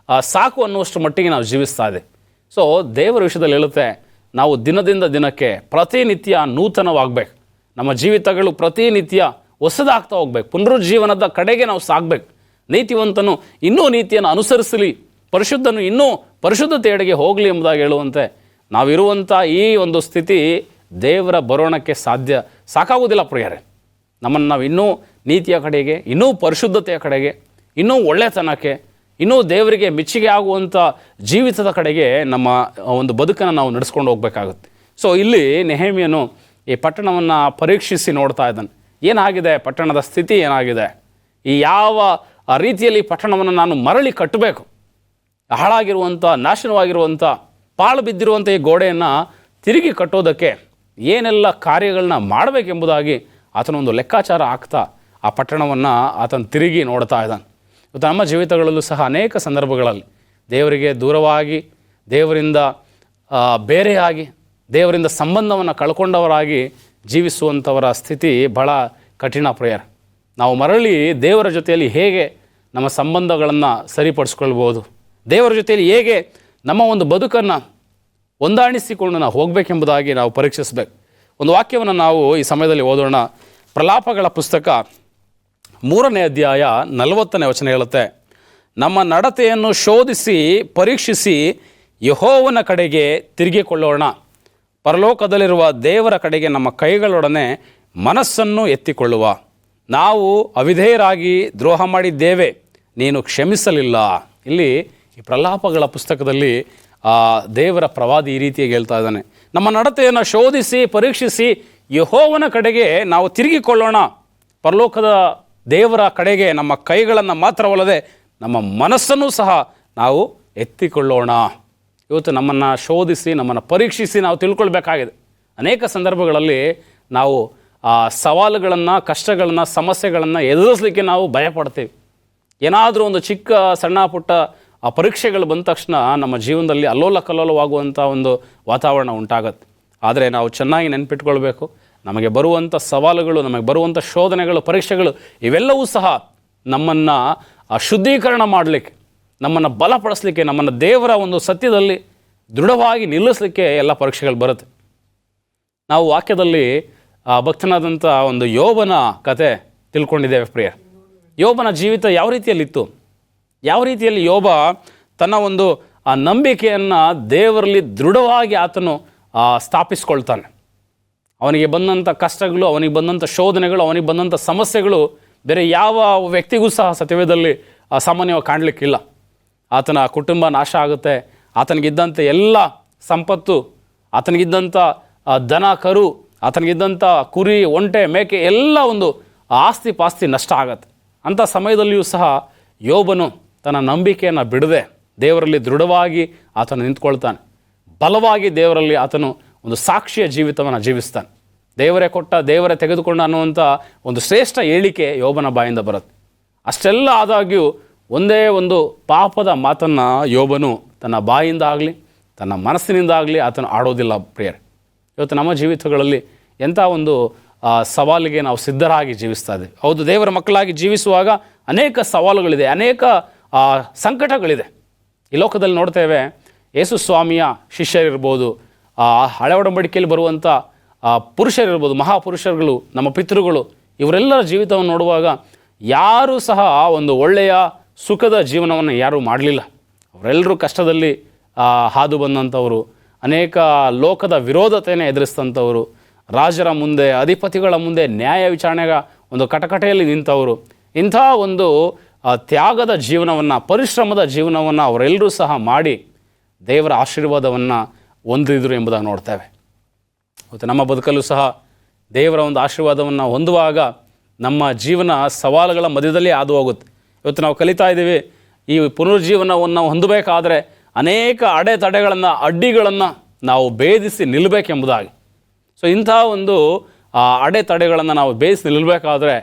ಸಾಕು ಅನ್ನುವಷ್ಟು ಮಟ್ಟಿಗೆ ನಾವು ಜೀವಿಸ್ತಾ ಇದ್ದೀವಿ. ಸೊ ದೇವರ ವಿಷಯದಲ್ಲಿ ಹೇಳುತ್ತೆ, ನಾವು ದಿನದಿಂದ ದಿನಕ್ಕೆ ಪ್ರತಿನಿತ್ಯ ನೂತನವಾಗಬೇಕು. ನಮ್ಮ ಜೀವಿತಗಳು ಪ್ರತಿನಿತ್ಯ ಹೊಸದಾಗ್ತಾ ಹೋಗ್ಬೇಕು. ಪುನರುಜ್ಜೀವನದ ಕಡೆಗೆ ನಾವು ಸಾಗಬೇಕು. ನೀತಿವಂತನು ಇನ್ನೂ ನೀತಿಯನ್ನು ಅನುಸರಿಸಲಿ, ಪರಿಶುದ್ಧನು ಇನ್ನೂ ಪರಿಶುದ್ಧತೆಯೆಡೆಗೆ ಹೋಗಲಿ ಎಂಬುದಾಗಿ ಹೇಳುವಂತೆ ನಾವಿರುವಂಥ ಈ ಒಂದು ಸ್ಥಿತಿ ದೇವರ ಬರೋಣಕ್ಕೆ ಸಾಕಾಗುವುದಿಲ್ಲ ಪ್ರಿಯರೇ. ನಮ್ಮನ್ನು ನಾವು ಇನ್ನೂ ನೀತಿಯ ಕಡೆಗೆ, ಇನ್ನೂ ಪರಿಶುದ್ಧತೆಯ ಕಡೆಗೆ, ಇನ್ನೂ ಒಳ್ಳೆತನಕ್ಕೆ, ಇನ್ನೂ ದೇವರಿಗೆ ಮೆಚ್ಚುಗೆ ಆಗುವಂಥ ಜೀವಿತದ ಕಡೆಗೆ ನಮ್ಮ ಒಂದು ಬದುಕನ್ನು ನಾವು ನಡೆಸ್ಕೊಂಡು ಹೋಗಬೇಕಾಗುತ್ತೆ. ಸೊ ಇಲ್ಲಿ ನೆಹೆಮೀಯನು ಈ ಪಟ್ಟಣವನ್ನು ಪರೀಕ್ಷಿಸಿ ನೋಡ್ತಾ ಇದ್ದಾನೆ. ಏನಾಗಿದೆ ಪಟ್ಟಣದ ಸ್ಥಿತಿ, ಏನಾಗಿದೆ, ಈ ಯಾವ ರೀತಿಯಲ್ಲಿ ಪಟ್ಟಣವನ್ನು ನಾನು ಮರಳಿ ಕಟ್ಟಬೇಕು, ಹಾಳಾಗಿರುವಂಥ, ನಾಶನವಾಗಿರುವಂಥ, ಪಾಳು ಬಿದ್ದಿರುವಂಥ ಈ ಗೋಡೆಯನ್ನು ತಿರುಗಿ ಕಟ್ಟೋದಕ್ಕೆ ಏನೆಲ್ಲ ಕಾರ್ಯಗಳನ್ನ ಮಾಡಬೇಕೆಂಬುದಾಗಿ ಆತನೊಂದು ಲೆಕ್ಕಾಚಾರ ಹಾಕ್ತಾ ಆ ಪಟ್ಟಣವನ್ನು ಆತನು ತಿರುಗಿ ನೋಡ್ತಾ ಇದ್ದಾನೆ. ಇವತ್ತು ನಮ್ಮ ಜೀವಿತಗಳಲ್ಲೂ ಸಹ ಅನೇಕ ಸಂದರ್ಭಗಳಲ್ಲಿ ದೇವರಿಗೆ ದೂರವಾಗಿ, ದೇವರಿಂದ ಬೇರೆಯಾಗಿ, ದೇವರಿಂದ ಸಂಬಂಧವನ್ನು ಕಳ್ಕೊಂಡವರಾಗಿ ಜೀವಿಸುವಂಥವರ ಸ್ಥಿತಿ ಬಹಳ ಕಠಿಣ ಪ್ರಿಯರ್. ನಾವು ಮರಳಿ ದೇವರ ಜೊತೆಯಲ್ಲಿ ಹೇಗೆ ನಮ್ಮ ಸಂಬಂಧಗಳನ್ನು ಸರಿಪಡಿಸ್ಕೊಳ್ಬೋದು, ದೇವರ ಜೊತೆಯಲ್ಲಿ ಹೇಗೆ ನಮ್ಮ ಒಂದು ಬದುಕನ್ನು ಹೊಂದಾಣಿಸಿಕೊಂಡು ನಾವು ಹೋಗಬೇಕೆಂಬುದಾಗಿ ನಾವು ಪರೀಕ್ಷಿಸಬೇಕು. ಒಂದು ವಾಕ್ಯವನ್ನು ನಾವು ಈ ಸಮಯದಲ್ಲಿ ಓದೋಣ. ಪ್ರಲಾಪಗಳ ಪುಸ್ತಕ 3ನೇ ಅಧ್ಯಾಯ 40ನೇ ವಚನ ಹೇಳುತ್ತೆ, ನಮ್ಮ ನಡತೆಯನ್ನು ಶೋಧಿಸಿ ಪರೀಕ್ಷಿಸಿ ಯೆಹೋವನ ಕಡೆಗೆ ತಿರುಗಿಕೊಳ್ಳೋಣ. ಪರಲೋಕದಲ್ಲಿರುವ ದೇವರ ಕಡೆಗೆ ನಮ್ಮ ಕೈಗಳೊಡನೆ ಮನಸ್ಸನ್ನು ಎತ್ತಿಕೊಳ್ಳುವ. ನಾವು ಅವಿಧೇಯರಾಗಿ ದ್ರೋಹ ಮಾಡಿದ್ದೇವೆ, ನೀನು ಕ್ಷಮಿಸಲಿಲ್ಲ. ಇಲ್ಲಿ ಈ ಪ್ರಲಾಪಗಳ ಪುಸ್ತಕದಲ್ಲಿ ದೇವರ ಪ್ರವಾದಿ ಈ ರೀತಿಯಾಗಿ ಹೇಳ್ತಾ ಇದ್ದಾನೆ, ನಮ್ಮ ನಡತೆಯನ್ನು ಶೋಧಿಸಿ ಪರೀಕ್ಷಿಸಿ ಯೆಹೋವನ ಕಡೆಗೆ ನಾವು ತಿರುಗಿಕೊಳ್ಳೋಣ. ಪರಲೋಕದ ದೇವರ ಕಡೆಗೆ ನಮ್ಮ ಕೈಗಳನ್ನು ಮಾತ್ರವಲ್ಲದೆ ನಮ್ಮ ಮನಸ್ಸನ್ನು ಸಹ ನಾವು ಎತ್ತಿಕೊಳ್ಳೋಣ. ಇವತ್ತು ನಮ್ಮನ್ನು ಶೋಧಿಸಿ, ನಮ್ಮನ್ನು ಪರೀಕ್ಷಿಸಿ ನಾವು ತಿಳ್ಕೊಳ್ಬೇಕಾಗಿದೆ. ಅನೇಕ ಸಂದರ್ಭಗಳಲ್ಲಿ ನಾವು ಸವಾಲುಗಳನ್ನು, ಕಷ್ಟಗಳನ್ನು, ಸಮಸ್ಯೆಗಳನ್ನು ಎದುರಿಸಲಿಕ್ಕೆ ನಾವು ಭಯಪಡ್ತೀವಿ. ಏನಾದರೂ ಒಂದು ಚಿಕ್ಕ ಸಣ್ಣ ಪುಟ್ಟ ಪರೀಕ್ಷೆಗಳು ಬಂದ ತಕ್ಷಣ ನಮ್ಮ ಜೀವನದಲ್ಲಿ ಅಲ್ಲೋಲ ಕಲ್ಲೋಲವಾಗುವಂಥ ಒಂದು ವಾತಾವರಣ ಉಂಟಾಗತ್ತೆ. ಆದರೆ ನಾವು ಚೆನ್ನಾಗಿ ನೆನಪಿಟ್ಕೊಳ್ಬೇಕು, ನಮಗೆ ಬರುವಂಥ ಸವಾಲುಗಳು, ನಮಗೆ ಬರುವಂಥ ಶೋಧನೆಗಳು, ಪರೀಕ್ಷೆಗಳು ಇವೆಲ್ಲವೂ ಸಹ ನಮ್ಮನ್ನು ಶುದ್ಧೀಕರಣ ಮಾಡಲಿಕ್ಕೆ, ನಮ್ಮನ್ನು ಬಲಪಡಿಸಲಿಕ್ಕೆ, ನಮ್ಮನ್ನು ದೇವರ ಒಂದು ಸತ್ಯದಲ್ಲಿ ದೃಢವಾಗಿ ನಿಲ್ಲಿಸಲಿಕ್ಕೆ ಎಲ್ಲ ಪರೀಕ್ಷೆಗಳು ಬರುತ್ತೆ. ನಾವು ವಾಕ್ಯದಲ್ಲಿ ಭಕ್ತನಾದಂಥ ಒಂದು ಯೋಬನ ಕತೆ ತಿಳ್ಕೊಂಡಿದ್ದೇವೆ ಪ್ರಿಯ. ಯೋಬನ ಜೀವಿತ ಯಾವ ರೀತಿಯಲ್ಲಿತ್ತು, ಯಾವ ರೀತಿಯಲ್ಲಿ ಯೋಬ ತನ್ನ ಒಂದು ಆ ನಂಬಿಕೆಯನ್ನು ದೇವರಲ್ಲಿ ದೃಢವಾಗಿ ಆತನು ಸ್ಥಾಪಿಸ್ಕೊಳ್ತಾನೆ. ಅವನಿಗೆ ಬಂದಂಥ ಕಷ್ಟಗಳು, ಅವನಿಗೆ ಬಂದಂಥ ಶೋಧನೆಗಳು, ಅವನಿಗೆ ಬಂದಂಥ ಸಮಸ್ಯೆಗಳು ಬೇರೆ ಯಾವ ವ್ಯಕ್ತಿಗೂ ಸಹ ಸತ್ಯವೇದದಲ್ಲಿ ಸಾಮಾನ್ಯವಾಗಿ ಕಾಣಲಿಕ್ಕಿಲ್ಲ. ಆತನ ಕುಟುಂಬ ನಾಶ ಆಗುತ್ತೆ, ಆತನಿಗಿದ್ದಂಥ ಎಲ್ಲ ಸಂಪತ್ತು, ಆತನಿಗಿದ್ದಂಥ ದನ ಕರು, ಆತನಿಗಿದ್ದಂಥ ಕುರಿ ಒಂಟೆ ಮೇಕೆ ಎಲ್ಲ ಒಂದು ಆಸ್ತಿ ಪಾಸ್ತಿ ನಷ್ಟ ಆಗತ್ತೆ. ಅಂಥ ಸಮಯದಲ್ಲಿಯೂ ಸಹ ಯೋಬನು ತನ್ನ ನಂಬಿಕೆಯನ್ನು ಬಿಡದೆ ದೇವರಲ್ಲಿ ದೃಢವಾಗಿ ಆತನು ನಿಂತ್ಕೊಳ್ತಾನೆ. ಬಲವಾಗಿ ದೇವರಲ್ಲಿ ಆತನು ಒಂದು ಸಾಕ್ಷಿಯ ಜೀವಿತವನ್ನು ಜೀವಿಸ್ತಾನೆ. ದೇವರೇ ಕೊಟ್ಟ, ದೇವರೇ ತೆಗೆದುಕೊಂಡ ಅನ್ನುವಂಥ ಒಂದು ಶ್ರೇಷ್ಠ ಹೇಳಿಕೆ ಯೋಬನ ಬಾಯಿಂದ ಬರುತ್ತೆ. ಅಷ್ಟೆಲ್ಲ ಆದಾಗ್ಯೂ ಒಂದೇ ಒಂದು ಪಾಪದ ಮಾತನ್ನು ಯೋಬನು ತನ್ನ ಬಾಯಿಂದ ಆಗಲಿ ತನ್ನ ಮನಸ್ಸಿನಿಂದ ಆಗಲಿ ಆತನು ಆಡೋದಿಲ್ಲ ಪ್ರಿಯರೇ. ಇವತ್ತು ನಮ್ಮ ಜೀವಿತಗಳಲ್ಲಿ ಎಂಥ ಒಂದು ಸವಾಲಿಗೆ ನಾವು ಸಿದ್ಧರಾಗಿ ಜೀವಿಸ್ತಾ ಇದ್ದೀವಿ. ಹೌದು, ದೇವರ ಮಕ್ಕಳಾಗಿ ಜೀವಿಸುವಾಗ ಅನೇಕ ಸವಾಲುಗಳಿದೆ, ಅನೇಕ ಸಂಕಟಗಳಿದೆ. ಈ ಲೋಕದಲ್ಲಿ ನೋಡ್ತೇವೆ, ಯೇಸು ಸ್ವಾಮಿಯ ಶಿಷ್ಯರಿರ್ಬೋದು, ಹಳೆ ಒಡಂಬಡಿಕೆಯಲ್ಲಿ ಬರುವಂಥ ಪುರುಷರಿರ್ಬೋದು, ಮಹಾಪುರುಷರುಗಳು, ನಮ್ಮ ಪಿತೃಗಳು, ಇವರೆಲ್ಲರ ಜೀವಿತವನ್ನು ನೋಡುವಾಗ ಯಾರೂ ಸಹ ಒಂದು ಒಳ್ಳೆಯ ಸುಖದ ಜೀವನವನ್ನು ಯಾರೂ ಮಾಡಲಿಲ್ಲ. ಅವರೆಲ್ಲರೂ ಕಷ್ಟದಲ್ಲಿ ಹಾದು ಬಂದಂಥವರು, ಅನೇಕ ಲೋಕದ ವಿರೋಧತೆಯನ್ನು ಎದುರಿಸಿದಂಥವರು, ರಾಜರ ಮುಂದೆ, ಅಧಿಪತಿಗಳ ಮುಂದೆ ನ್ಯಾಯ ವಿಚಾರಣೆಗ ಒಂದು ಕಟಕಟೆಯಲ್ಲಿ ನಿಂತವರು. ಇಂಥ ಒಂದು ತ್ಯಾಗದ ಜೀವನವನ್ನು, ಪರಿಶ್ರಮದ ಜೀವನವನ್ನು ಅವರೆಲ್ಲರೂ ಸಹ ಮಾಡಿ ದೇವರ ಆಶೀರ್ವಾದವನ್ನು ಹೊಂದಿದ್ರು ಎಂಬುದಾಗಿ ನೋಡ್ತೇವೆ. ಮತ್ತು ನಮ್ಮ ಬದುಕಲ್ಲೂ ಸಹ ದೇವರ ಒಂದು ಆಶೀರ್ವಾದವನ್ನು ಹೊಂದುವಾಗ ನಮ್ಮ ಜೀವನ ಸವಾಲುಗಳ ಮಧ್ಯದಲ್ಲಿ ಹಾದು ಹೋಗುತ್ತೆ. ಇವತ್ತು ನಾವು ಕಲಿತಾ ಇದ್ದೀವಿ, ಈ ಪುನರುಜ್ಜೀವನವನ್ನು ಹೊಂದಬೇಕಾದ್ರೆ ಅನೇಕ ಅಡೆತಡೆಗಳನ್ನು, ಅಡ್ಡಿಗಳನ್ನು ನಾವು ಭೇದಿಸಿ ನಿಲ್ಲಬೇಕೆಂಬುದಾಗಿ. ಸೊ ಇಂಥ ಒಂದು ಅಡೆತಡೆಗಳನ್ನು ನಾವು ಭೇದಿಸಿ ನಿಲ್ಲಬೇಕಾದ್ರೆ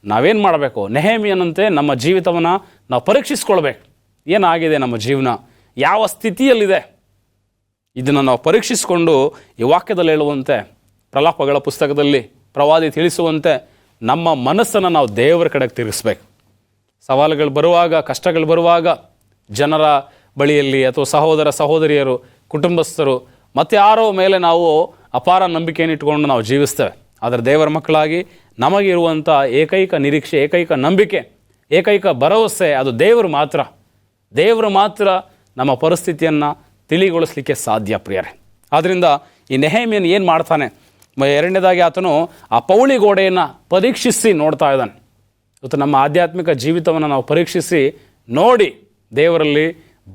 ನಾವೇನು ಮಾಡಬೇಕು? ನೆಹೆಮೀಯನಂತೆ ನಮ್ಮ ಜೀವಿತವನ್ನು ನಾವು ಪರೀಕ್ಷಿಸ್ಕೊಳ್ಬೇಕು. ಏನಾಗಿದೆ ನಮ್ಮ ಜೀವನ, ಯಾವ ಸ್ಥಿತಿಯಲ್ಲಿದೆ, ಇದನ್ನು ನಾವು ಪರೀಕ್ಷಿಸಿಕೊಂಡು ಈ ವಾಕ್ಯದಲ್ಲಿ ಹೇಳುವಂತೆ, ಪ್ರಲಾಪಗಳ ಪುಸ್ತಕದಲ್ಲಿ ಪ್ರವಾದಿ ತಿಳಿಸುವಂತೆ ನಮ್ಮ ಮನಸ್ಸನ್ನು ನಾವು ದೇವರ ಕಡೆಗೆ ತಿರುಗಿಸ್ಬೇಕು. ಸವಾಲುಗಳು ಬರುವಾಗ, ಕಷ್ಟಗಳು ಬರುವಾಗ ಜನರ ಬಳಿಯಲ್ಲಿ ಅಥವಾ ಸಹೋದರ ಸಹೋದರಿಯರು, ಕುಟುಂಬಸ್ಥರು ಮತ್ತು ಯಾರೋ ಮೇಲೆ ನಾವು ಅಪಾರ ನಂಬಿಕೆಯನ್ನು ಇಟ್ಕೊಂಡು ನಾವು ಜೀವಿಸ್ತೇವೆ. ಆದರೆ ದೇವರ ಮಕ್ಕಳಾಗಿ ನಮಗಿರುವಂಥ ಏಕೈಕ ನಿರೀಕ್ಷೆ, ಏಕೈಕ ನಂಬಿಕೆ, ಏಕೈಕ ಭರವಸೆ ಅದು ದೇವರು ಮಾತ್ರ. ದೇವರು ಮಾತ್ರ ನಮ್ಮ ಪರಿಸ್ಥಿತಿಯನ್ನು ತಿಳಿಗೊಳಿಸಲಿಕ್ಕೆ ಸಾಧ್ಯ ಪ್ರಿಯರೇ. ಆದ್ದರಿಂದ ಈ ನೆಹೆಮೀಯನು ಏನು ಮಾಡ್ತಾನೆ? ಎರಡನೇದಾಗಿ ಆತನು ಆ ಪೌಳಿ ಗೋಡೆಯನ್ನು ಪರೀಕ್ಷಿಸಿ ನೋಡ್ತಾ ಇದ್ದಾನೆ. ಇವತ್ತು ನಮ್ಮ ಆಧ್ಯಾತ್ಮಿಕ ಜೀವಿತವನ್ನು ನಾವು ಪರೀಕ್ಷಿಸಿ ನೋಡಿ ದೇವರಲ್ಲಿ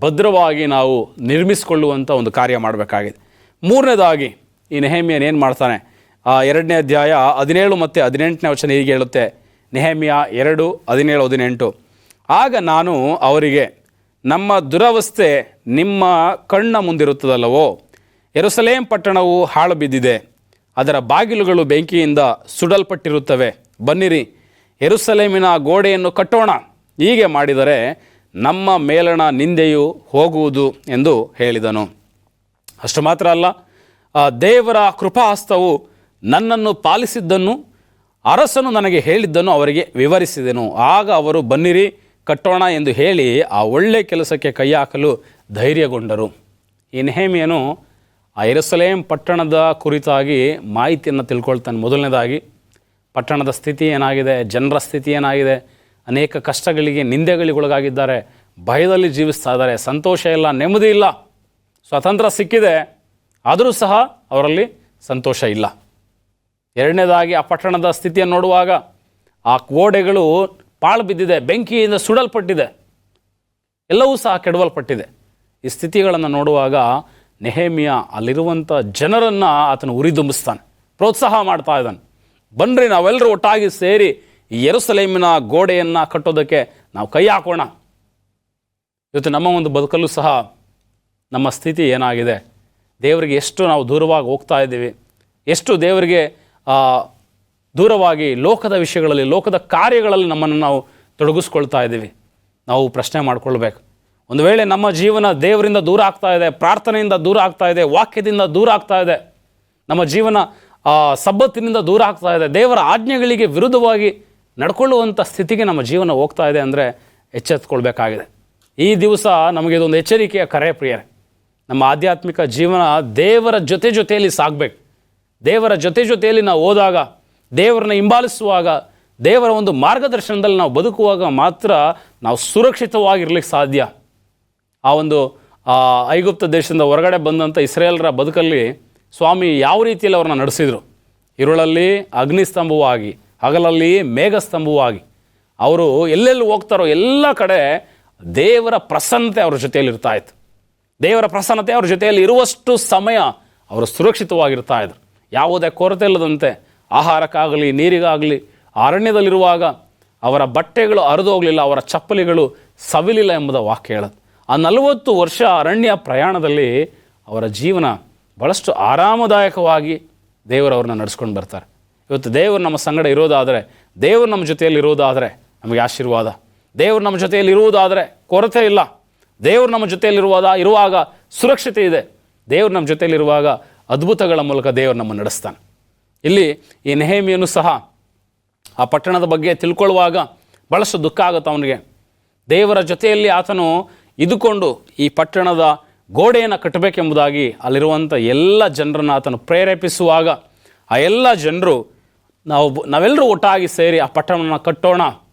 ಭದ್ರವಾಗಿ ನಾವು ನಿರ್ಮಿಸಿಕೊಳ್ಳುವಂಥ ಒಂದು ಕಾರ್ಯ ಮಾಡಬೇಕಾಗಿದೆ. ಮೂರನೇದಾಗಿ ಈ ನೆಹೆಮೀಯನು ಏನು ಮಾಡ್ತಾನೆ? 2ನೇ ಅಧ್ಯಾಯ 17 ಮತ್ತು 18ನೇ ವಚನ ಹೀಗೆ ಹೇಳುತ್ತೆ. ನೆಹೆಮೀಯ 2:17-18. ಆಗ ನಾನು ಅವರಿಗೆ, ನಮ್ಮ ದುರವಸ್ಥೆ ನಿಮ್ಮ ಕಣ್ಣ ಮುಂದಿರುತ್ತದಲ್ಲವೋ? ಯೆರೂಸಲೇಮ್ ಪಟ್ಟಣವು ಹಾಳು ಬಿದ್ದಿದೆ, ಅದರ ಬಾಗಿಲುಗಳು ಬೆಂಕಿಯಿಂದ ಸುಡಲ್ಪಟ್ಟಿರುತ್ತವೆ. ಬನ್ನಿರಿ, ಯೆರೂಸಲೇಮಿನ ಗೋಡೆಯನ್ನು ಕಟ್ಟೋಣ. ಹೀಗೆ ಮಾಡಿದರೆ ನಮ್ಮ ಮೇಲಣ ನಿಂದೆಯು ಹೋಗುವುದು ಎಂದು ಹೇಳಿದನು. ಅಷ್ಟು ಮಾತ್ರ ಅಲ್ಲ, ದೇವರ ಕೃಪಾಹಸ್ತವು ನನ್ನನ್ನು ಪಾಲಿಸಿದ್ದನ್ನು, ಅರಸನು ನನಗೆ ಹೇಳಿದ್ದನ್ನು ಅವರಿಗೆ ವಿವರಿಸಿದೆನು. ಆಗ ಅವರು ಬನ್ನಿರಿ ಕಟ್ಟೋಣ ಎಂದು ಹೇಳಿ ಆ ಒಳ್ಳೆ ಕೆಲಸಕ್ಕೆ ಕೈ ಹಾಕಲು ಧೈರ್ಯಗೊಂಡರು. ಈ ನೆಹೆಮೀಯನು ಆ ಯೆರೂಸಲೇಮ್ ಪಟ್ಟಣದ ಕುರಿತಾಗಿ ಮಾಹಿತಿಯನ್ನು ತಿಳ್ಕೊಳ್ತಾನೆ. ಮೊದಲನೇದಾಗಿ ಪಟ್ಟಣದ ಸ್ಥಿತಿ ಏನಾಗಿದೆ, ಜನರ ಸ್ಥಿತಿ ಏನಾಗಿದೆ, ಅನೇಕ ಕಷ್ಟಗಳಿಗೆ, ನಿಂದೆಗಳಿಗೊಳಗಾಗಿದ್ದಾರೆ, ಭಯದಲ್ಲಿ ಜೀವಿಸ್ತಾ ಇದ್ದಾರೆ, ಸಂತೋಷ ಇಲ್ಲ, ನೆಮ್ಮದಿ ಇಲ್ಲ. ಸ್ವಾತಂತ್ರ್ಯ ಸಿಕ್ಕಿದೆ, ಆದರೂ ಸಹ ಅವರಲ್ಲಿ ಸಂತೋಷ ಇಲ್ಲ. ಎರಡನೇದಾಗಿ ಆ ಪಟ್ಟಣದ ಸ್ಥಿತಿಯನ್ನು ನೋಡುವಾಗ ಆ ಗೋಡೆಗಳು ಪಾಳು ಬಿದ್ದಿದೆ, ಬೆಂಕಿಯಿಂದ ಸುಡಲ್ಪಟ್ಟಿದೆ, ಎಲ್ಲವೂ ಸಹ ಕೆಡವಲ್ಪಟ್ಟಿದೆ. ಈ ಸ್ಥಿತಿಗಳನ್ನು ನೋಡುವಾಗ ನೆಹೆಮೀಯ ಅಲ್ಲಿರುವಂಥ ಜನರನ್ನು ಆತನು ಉರಿದುಂಬಿಸ್ತಾನೆ, ಪ್ರೋತ್ಸಾಹ ಮಾಡ್ತಾ ಇದ್ದಾನೆ. ಬನ್ನಿರಿ, ನಾವೆಲ್ಲರೂ ಒಟ್ಟಾಗಿ ಸೇರಿ ಈ ಯೆರೂಸಲೇಮಿನ ಗೋಡೆಯನ್ನು ಕಟ್ಟೋದಕ್ಕೆ ನಾವು ಕೈ ಹಾಕೋಣ. ಇವತ್ತು ನಮ್ಮ ಒಂದು ಬದುಕಲ್ಲೂ ಸಹ ನಮ್ಮ ಸ್ಥಿತಿ ಏನಾಗಿದೆ, ದೇವರಿಗೆ ಎಷ್ಟು ನಾವು ದೂರವಾಗಿ ಹೋಗ್ತಾ ಇದ್ದೀವಿ, ಎಷ್ಟು ದೇವರಿಗೆ ದೂರವಾಗಿ ಲೋಕದ ವಿಷಯಗಳಲ್ಲಿ, ಲೋಕದ ಕಾರ್ಯಗಳಲ್ಲಿ ನಮ್ಮನ್ನು ನಾವು ತೊಡಗಿಸ್ಕೊಳ್ತಾ ಇದ್ದೀವಿ. ನಾವು ಪ್ರಶ್ನೆ ಮಾಡಿಕೊಳ್ಬೇಕು. ಒಂದು ವೇಳೆ ನಮ್ಮ ಜೀವನ ದೇವರಿಂದ ದೂರ ಆಗ್ತಾ ಇದೆ, ಪ್ರಾರ್ಥನೆಯಿಂದ ದೂರ ಆಗ್ತಾ ಇದೆ, ವಾಕ್ಯದಿಂದ ದೂರ ಆಗ್ತಾ ಇದೆ, ನಮ್ಮ ಜೀವನ ಸಬ್ಬತ್ತಿನಿಂದ ದೂರ ಆಗ್ತಾ ಇದೆ, ದೇವರ ಆಜ್ಞೆಗಳಿಗೆ ವಿರುದ್ಧವಾಗಿ ನಡ್ಕೊಳ್ಳುವಂಥ ಸ್ಥಿತಿಗೆ ನಮ್ಮ ಜೀವನ ಹೋಗ್ತಾ ಇದೆ ಅಂದರೆ ಎಚ್ಚೆತ್ತುಕೊಳ್ಬೇಕಾಗಿದೆ. ಈ ದಿವಸ ನಮಗೆ ಇದೊಂದು ಎಚ್ಚರಿಕೆಯ ಕರೆ ಪ್ರಿಯರೇ. ನಮ್ಮ ಆಧ್ಯಾತ್ಮಿಕ ಜೀವನ ದೇವರ ಜೊತೆಯಲ್ಲಿ ಸಾಗಬೇಕು. ದೇವರ ಜೊತೆಯಲ್ಲಿ ನಾವು ಹೋದಾಗ, ದೇವರನ್ನ ಹಿಂಬಾಲಿಸುವಾಗ, ದೇವರ ಒಂದು ಮಾರ್ಗದರ್ಶನದಲ್ಲಿ ನಾವು ಬದುಕುವಾಗ ಮಾತ್ರ ನಾವು ಸುರಕ್ಷಿತವಾಗಿರ್ಲಿಕ್ಕೆ ಸಾಧ್ಯ. ಆ ಒಂದು ಐಗುಪ್ತ ದೇಶದಿಂದ ಹೊರಗಡೆ ಬಂದಂಥ ಇಸ್ರೇಲರ ಬದುಕಲ್ಲಿ ಸ್ವಾಮಿ ಯಾವ ರೀತಿಯಲ್ಲಿ ಅವ್ರನ್ನ ನಡೆಸಿದರು? ಇರುಳಲ್ಲಿ ಅಗ್ನಿಸ್ತಂಭವಾಗಿ, ಹಗಲಲ್ಲಿ ಮೇಘಸ್ತಂಭವಾಗಿ. ಅವರು ಎಲ್ಲೆಲ್ಲಿ ಹೋಗ್ತಾರೋ ಎಲ್ಲ ಕಡೆ ದೇವರ ಪ್ರಸನ್ನತೆ ಅವ್ರ ಜೊತೆಯಲ್ಲಿ ಇರ್ತಾ ಇತ್ತು. ದೇವರ ಪ್ರಸನ್ನತೆ ಅವ್ರ ಜೊತೆಯಲ್ಲಿ ಇರುವಷ್ಟು ಸಮಯ ಅವರು ಸುರಕ್ಷಿತವಾಗಿರ್ತಾ ಇದ್ರು. ಯಾವುದೇ ಕೊರತೆ ಇಲ್ಲದಂತೆ ಆಹಾರಕ್ಕಾಗಲಿ, ನೀರಿಗಾಗಲಿ, ಅರಣ್ಯದಲ್ಲಿರುವಾಗ ಅವರ ಬಟ್ಟೆಗಳು ಹರಿದು ಹೋಗಲಿಲ್ಲ, ಅವರ ಚಪ್ಪಲಿಗಳು ಸವಿಲಿಲ್ಲ ಎಂಬುದ ವಾಕ್ಯ ಹೇಳುತ್ತೆ. ಆ 40 ವರ್ಷ ಅರಣ್ಯ ಪ್ರಯಾಣದಲ್ಲಿ ಅವರ ಜೀವನ ಭಾಳಷ್ಟು ಆರಾಮದಾಯಕವಾಗಿ ದೇವರವ್ರನ್ನ ನಡೆಸ್ಕೊಂಡು ಬರ್ತಾರೆ. ಇವತ್ತು ದೇವರು ನಮ್ಮ ಸಂಗಡ ಇರೋದಾದರೆ, ದೇವರು ನಮ್ಮ ಜೊತೆಯಲ್ಲಿ ಇರೋದಾದರೆ ನಮಗೆ ಆಶೀರ್ವಾದ. ದೇವರು ನಮ್ಮ ಜೊತೆಯಲ್ಲಿ ಇರುವುದಾದರೆ ಕೊರತೆ ಇಲ್ಲ. ದೇವರು ನಮ್ಮ ಜೊತೆಯಲ್ಲಿ ಇರುವಾಗ ಸುರಕ್ಷತೆ ಇದೆ. ದೇವರು ನಮ್ಮ ಜೊತೆಯಲ್ಲಿರುವಾಗ ಅದ್ಭುತಗಳ ಮೂಲಕ ದೇವರು ನಮ್ಮನ್ನು ನಡೆಸ್ತಾನೆ. ಇಲ್ಲಿ ಈ ನೆಹೆಮೀಯನು ಸಹ ಆ ಪಟ್ಟಣದ ಬಗ್ಗೆ ತಿಳ್ಕೊಳ್ಳುವಾಗ ಭಾಳಷ್ಟು ದುಃಖ ಆಗುತ್ತೆ ಅವನಿಗೆ. ದೇವರ ಜೊತೆಯಲ್ಲಿ ಆತನು ಇದ್ದುಕೊಂಡು ಈ ಪಟ್ಟಣದ ಗೋಡೆಯನ್ನು ಕಟ್ಟಬೇಕೆಂಬುದಾಗಿ ಅಲ್ಲಿರುವಂಥ ಎಲ್ಲ ಜನರನ್ನು ಆತನು ಪ್ರೇರೇಪಿಸುವಾಗ ಆ ಎಲ್ಲ ಜನರು ನಾವೆಲ್ಲರೂ ಒಟ್ಟಾಗಿ ಸೇರಿ ಆ ಪಟ್ಟಣವನ್ನು ಕಟ್ಟೋಣ,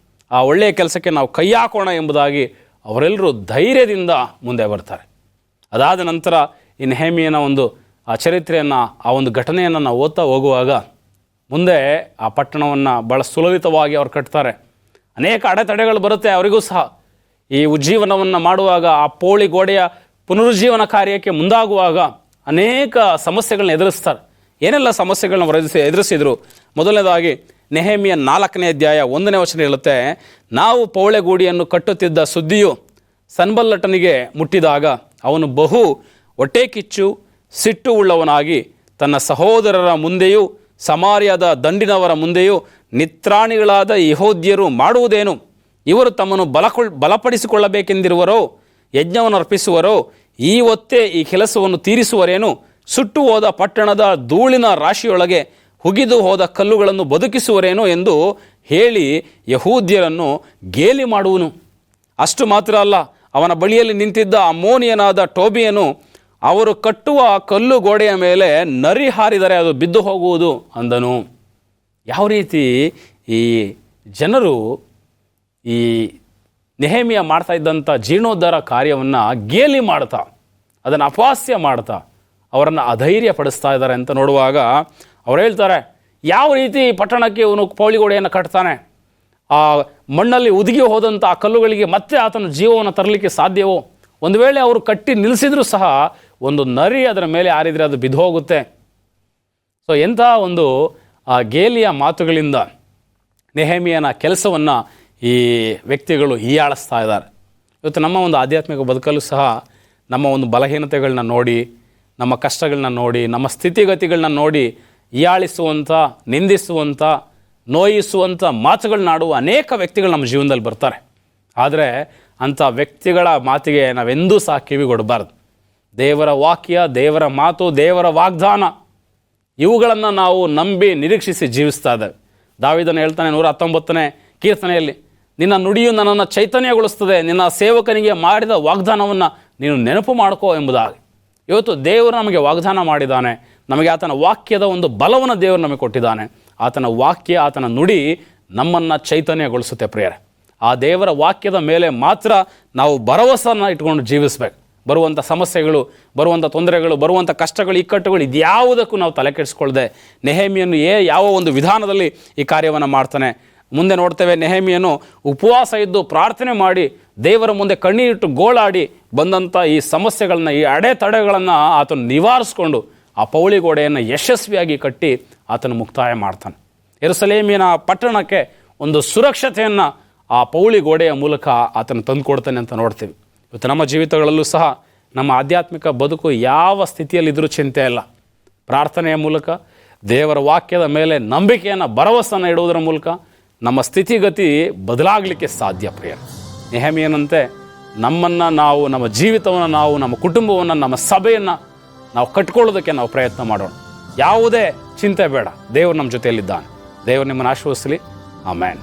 ಆ ಒಳ್ಳೆಯ ಕೆಲಸಕ್ಕೆ ನಾವು ಕೈ ಹಾಕೋಣ ಎಂಬುದಾಗಿ ಅವರೆಲ್ಲರೂ ಧೈರ್ಯದಿಂದ ಮುಂದೆ ಬರ್ತಾರೆ. ಅದಾದ ನಂತರ ಈ ನೆಹೆಮೀಯನ ಒಂದು ಆ ಚರಿತ್ರೆಯನ್ನು, ಆ ಒಂದು ಘಟನೆಯನ್ನು ನಾವು ಓದ್ತಾ ಹೋಗುವಾಗ ಮುಂದೆ ಆ ಪಟ್ಟಣವನ್ನು ಭಾಳ ಸುಲಲಿತವಾಗಿ ಅವ್ರು ಕಟ್ತಾರೆ. ಅನೇಕ ಅಡೆತಡೆಗಳು ಬರುತ್ತೆ ಅವರಿಗೂ ಸಹ. ಈ ಉಜ್ಜೀವನವನ್ನು ಮಾಡುವಾಗ, ಆ ಪೌಳಿ ಗೋಡೆಯ ಪುನರುಜ್ಜೀವನ ಕಾರ್ಯಕ್ಕೆ ಮುಂದಾಗುವಾಗ ಅನೇಕ ಸಮಸ್ಯೆಗಳನ್ನ ಎದುರಿಸ್ತಾರೆ. ಏನೆಲ್ಲ ಸಮಸ್ಯೆಗಳನ್ನ ಎದುರಿಸಿದ್ರು? ಮೊದಲನೇದಾಗಿ ನೆಹೆಮೀಯ 4ನೇ ಅಧ್ಯಾಯ 1ನೇ ವಚನ ಹೇಳುತ್ತೆ, ನಾವು ಪೌಳೆ ಗೋಡೆಯನ್ನು ಕಟ್ಟುತ್ತಿದ್ದ ಸುದ್ದಿಯು ಸನ್ಬಲ್ಲಟನಿಗೆ ಮುಟ್ಟಿದಾಗ ಅವನು ಬಹು ಹೊಟ್ಟೆ ಕಿಚ್ಚು ಸಿಟ್ಟು ಉಳ್ಳವನಾಗಿ ತನ್ನ ಸಹೋದರರ ಮುಂದೆಯೂ ಸಮಾರ್ಯದ ದಂಡಿನವರ ಮುಂದೆಯೂ ನಿತ್ರಾಣಿಗಳಾದ ಯೆಹೂದ್ಯರು ಮಾಡುವುದೇನು? ಇವರು ತಮ್ಮನ್ನು ಬಲಪಡಿಸಿಕೊಳ್ಳಬೇಕೆಂದಿರುವರೋ? ಯಜ್ಞವನ್ನು ಅರ್ಪಿಸುವರೋ? ಈ ಹೊತ್ತೇ ಈ ಕೆಲಸವನ್ನು ತೀರಿಸುವರೇನು? ಸುಟ್ಟು ಹೋದ ಪಟ್ಟಣದ ಧೂಳಿನ ರಾಶಿಯೊಳಗೆ ಹುಗಿದು ಹೋದ ಕಲ್ಲುಗಳನ್ನು ಬದುಕಿಸುವರೇನು ಎಂದು ಹೇಳಿ ಯೆಹೂದ್ಯರನ್ನು ಗೇಲಿ ಮಾಡುವನು. ಅಷ್ಟು ಮಾತ್ರ ಅಲ್ಲ, ಅವನ ಬಳಿಯಲ್ಲಿ ನಿಂತಿದ್ದ ಅಮ್ಮೋನಿಯನಾದ ಟೋಬಿಯನು ಅವರು ಕಟ್ಟುವ ಕಲ್ಲು ಗೋಡೆಯ ಮೇಲೆ ನರಿ ಹಾರಿದರೆ ಅದು ಬಿದ್ದು ಹೋಗುವುದು ಅಂದನು. ಯಾವ ರೀತಿ ಈ ಜನರು ಈ ನೆಹೆಮೀಯ ಮಾಡ್ತಾ ಇದ್ದಂಥ ಜೀರ್ಣೋದ್ಧಾರ ಕಾರ್ಯವನ್ನು ಗೇಲಿ ಮಾಡ್ತಾ, ಅದನ್ನು ಅಪಹಾಸ್ಯ ಮಾಡ್ತಾ ಅವರನ್ನು ಅಧೈರ್ಯ ಪಡಿಸ್ತಾ ಇದ್ದಾರೆ ಅಂತ ನೋಡುವಾಗ ಅವ್ರು ಹೇಳ್ತಾರೆ, ಯಾವ ರೀತಿ ಪಟ್ಟಣಕ್ಕೆ ಇವನು ಪೌಳಿಗೋಡೆಯನ್ನು ಕಟ್ತಾನೆ? ಆ ಮಣ್ಣಲ್ಲಿ ಉದುಗಿ ಹೋದಂಥ ಆ ಕಲ್ಲುಗಳಿಗೆ ಮತ್ತೆ ಆತನ ಜೀವವನ್ನು ತರಲಿಕ್ಕೆ ಸಾಧ್ಯವೋ? ಒಂದು ವೇಳೆ ಅವರು ಕಟ್ಟಿ ನಿಲ್ಲಿಸಿದ್ರೂ ಸಹ ಒಂದು ನರಿ ಅದರ ಮೇಲೆ ಹಾರಿದರೆ ಅದು ಬಿದ್ದು ಹೋಗುತ್ತೆ. ಸೊ ಎಂಥ ಒಂದು ಆ ಗೇಲಿಯ ಮಾತುಗಳಿಂದ ನೆಹೆಮೀಯನ ಕೆಲಸವನ್ನು ಈ ವ್ಯಕ್ತಿಗಳು ಹೀಯಾಳಿಸ್ತಾ ಇದ್ದಾರೆ. ಇವತ್ತು ನಮ್ಮ ಒಂದು ಆಧ್ಯಾತ್ಮಿಕ ಬದುಕಲ್ಲೂ ಸಹ ನಮ್ಮ ಒಂದು ಬಲಹೀನತೆಗಳನ್ನ ನೋಡಿ, ನಮ್ಮ ಕಷ್ಟಗಳನ್ನ ನೋಡಿ, ನಮ್ಮ ಸ್ಥಿತಿಗತಿಗಳನ್ನ ನೋಡಿ ಹೀಯಾಳಿಸುವಂಥ, ನಿಂದಿಸುವಂಥ, ನೋಯಿಸುವಂಥ ಮಾತುಗಳನ್ನಾಡುವ ಅನೇಕ ವ್ಯಕ್ತಿಗಳು ನಮ್ಮ ಜೀವನದಲ್ಲಿ ಬರ್ತಾರೆ. ಆದರೆ ಅಂಥ ವ್ಯಕ್ತಿಗಳ ಮಾತಿಗೆ ನಾವೆಂದೂ ಸಹ ಕಿವಿಗೊಡಬಾರ್ದು. ದೇವರ ವಾಕ್ಯ, ದೇವರ ಮಾತು, ದೇವರ ವಾಗ್ದಾನ ಇವುಗಳನ್ನು ನಾವು ನಂಬಿ ನಿರೀಕ್ಷಿಸಿ ಜೀವಿಸ್ತಾ ಇದ್ದೇವೆ. ದಾವೀದನು ಹೇಳ್ತಾನೆ 119ನೇ ಕೀರ್ತನೆಯಲ್ಲಿ, ನಿನ್ನ ನುಡಿಯು ನನ್ನನ್ನು ಚೈತನ್ಯಗೊಳಿಸ್ತದೆ, ನಿನ್ನ ಸೇವಕನಿಗೆ ಮಾಡಿದ ವಾಗ್ದಾನವನ್ನು ನೀನು ನೆನಪು ಮಾಡ್ಕೋ ಎಂಬುದಾಗಿ. ಇವತ್ತು ದೇವರು ನಮಗೆ ವಾಗ್ದಾನ ಮಾಡಿದ್ದಾನೆ, ನಮಗೆ ಆತನ ವಾಕ್ಯದ ಒಂದು ಬಲವನ್ನು ದೇವರು ನಮಗೆ ಕೊಟ್ಟಿದ್ದಾನೆ. ಆತನ ವಾಕ್ಯ, ಆತನ ನುಡಿ ನಮ್ಮನ್ನು ಚೈತನ್ಯಗೊಳಿಸುತ್ತೆ ಪ್ರಿಯರೇ. ಆ ದೇವರ ವಾಕ್ಯದ ಮೇಲೆ ಮಾತ್ರ ನಾವು ಭರವಸೆಯನ್ನು ಇಟ್ಕೊಂಡು ಜೀವಿಸಬೇಕು. ಬರುವಂಥ ಸಮಸ್ಯೆಗಳು, ಬರುವಂಥ ತೊಂದರೆಗಳು, ಬರುವಂಥ ಕಷ್ಟಗಳು, ಇಕ್ಕಟ್ಟುಗಳು ಇದ್ಯಾವುದಕ್ಕೂ ನಾವು ತಲೆ ಕೆಡಿಸ್ಕೊಳ್ದೆ ನೆಹೆಮೀಯನು ಯಾವ ಒಂದು ವಿಧಾನದಲ್ಲಿ ಈ ಕಾರ್ಯವನ್ನು ಮಾಡ್ತಾನೆ ಮುಂದೆ ನೋಡ್ತೇವೆ. ನೆಹೆಮೀಯನು ಉಪವಾಸ ಇದ್ದು ಪ್ರಾರ್ಥನೆ ಮಾಡಿ ದೇವರ ಮುಂದೆ ಕಣ್ಣೀರಿಟ್ಟು ಗೋಳಾಡಿ ಬಂದಂಥ ಈ ಸಮಸ್ಯೆಗಳನ್ನ, ಈ ಅಡೆತಡೆಗಳನ್ನು ಆತನು ನಿವಾರಿಸ್ಕೊಂಡು ಆ ಪೌಳಿ ಗೋಡೆಯನ್ನು ಯಶಸ್ವಿಯಾಗಿ ಕಟ್ಟಿ ಆತನು ಮುಕ್ತಾಯ ಮಾಡ್ತಾನೆ. ಯೆರೂಸಲೇಮಿನ ಪಟ್ಟಣಕ್ಕೆ ಒಂದು ಸುರಕ್ಷತೆಯನ್ನು ಆ ಪೌಳಿ ಗೋಡೆಯ ಮೂಲಕ ಆತನು ತಂದುಕೊಡ್ತಾನೆ ಅಂತ ನೋಡ್ತೀವಿ. ಇವತ್ತು ನಮ್ಮ ಜೀವಿತಗಳಲ್ಲೂ ಸಹ ನಮ್ಮ ಆಧ್ಯಾತ್ಮಿಕ ಬದುಕು ಯಾವ ಸ್ಥಿತಿಯಲ್ಲಿದ್ದರೂ ಚಿಂತೆ ಇಲ್ಲ. ಪ್ರಾರ್ಥನೆಯ ಮೂಲಕ, ದೇವರ ವಾಕ್ಯದ ಮೇಲೆ ನಂಬಿಕೆಯನ್ನು, ಭರವಸೆಯನ್ನು ಇಡುವುದರ ಮೂಲಕ ನಮ್ಮ ಸ್ಥಿತಿಗತಿ ಬದಲಾಗಲಿಕ್ಕೆ ಸಾಧ್ಯ ಪ್ರಿಯರೇ. ನೆಹೆಮೀಯನಂತೆ ನಮ್ಮನ್ನು ನಾವು, ನಮ್ಮ ಜೀವಿತವನ್ನು ನಾವು, ನಮ್ಮ ಕುಟುಂಬವನ್ನು, ನಮ್ಮ ಸಭೆಯನ್ನು ನಾವು ಕಟ್ಕೊಳ್ಳೋದಕ್ಕೆ ನಾವು ಪ್ರಯತ್ನ ಮಾಡೋಣ. ಯಾವುದೇ ಚಿಂತೆ ಬೇಡ, ದೇವರು ನಮ್ಮ ಜೊತೆಯಲ್ಲಿದ್ದಾನೆ. ದೇವರು ನಿಮ್ಮನ್ನು ಆಶೀರ್ವದಿಸಲಿ. ಆಮೆನ್.